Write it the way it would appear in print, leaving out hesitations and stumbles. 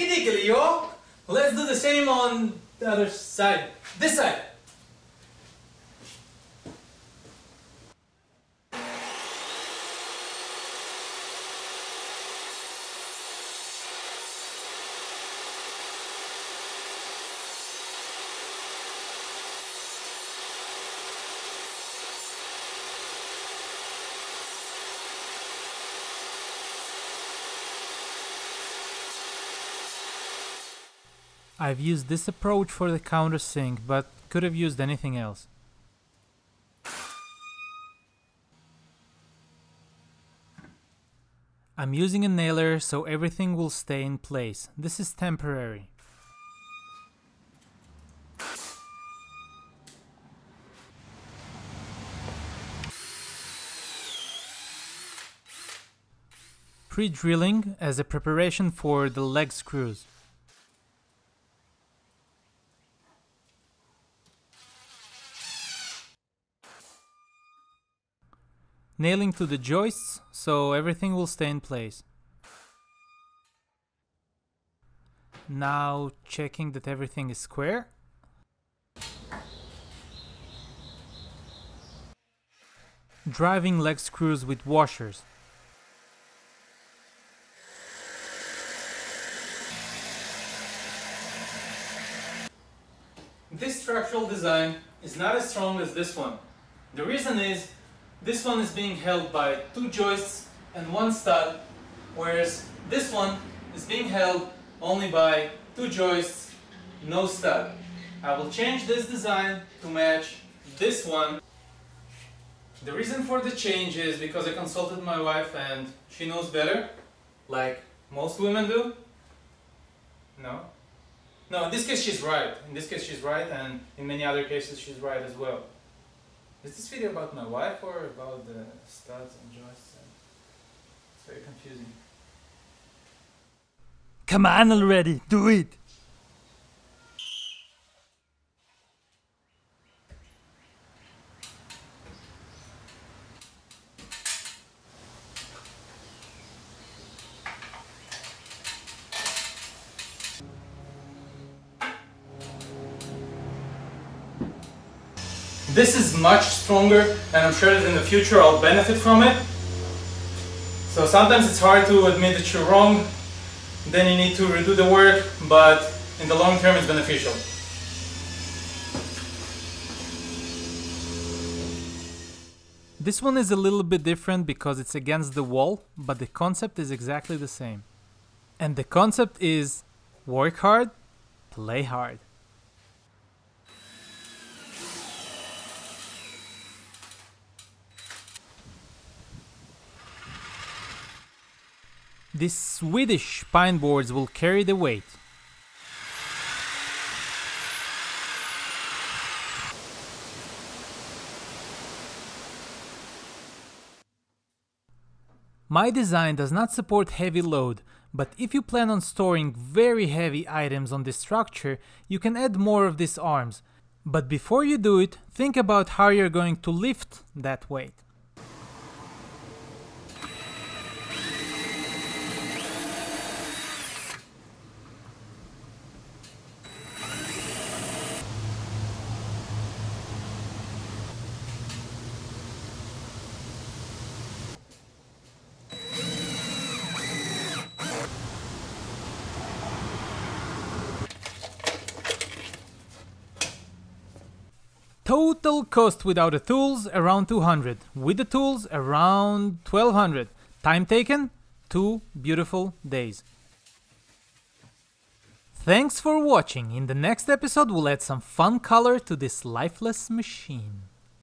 Dickey dickey, yo! Let's do the same on the other side. This side! I've used this approach for the countersink, but could have used anything else. I'm using a nailer so everything will stay in place. This is temporary. Pre-drilling as a preparation for the leg screws. Nailing to the joists so everything will stay in place. Now checking that everything is square. Driving leg screws with washers. This structural design is not as strong as this one. The reason is this one is being held by 2 joists and 1 stud, whereas this one is being held only by 2 joists, no stud. I will change this design to match this one. The reason for the change is because I consulted my wife and she knows better, like most women do. No? No, in this case she's right. In this case she's right, and in many other cases she's right as well. Is this video about my wife or about the studs and joists? It's very confusing. Come on already, do it! This is much stronger, and I'm sure that in the future I'll benefit from it. So sometimes it's hard to admit that you're wrong, then you need to redo the work, but in the long term it's beneficial. This one is a little bit different because it's against the wall, but the concept is exactly the same. And the concept is work hard, play hard. These Swedish pine boards will carry the weight. My design does not support heavy load, but if you plan on storing very heavy items on this structure, you can add more of these arms. But before you do it, think about how you're going to lift that weight. Total cost without the tools around 200, with the tools around 1200. Time taken 2 beautiful days. Thanks for watching. In the next episode we'll add some fun color to this lifeless machine.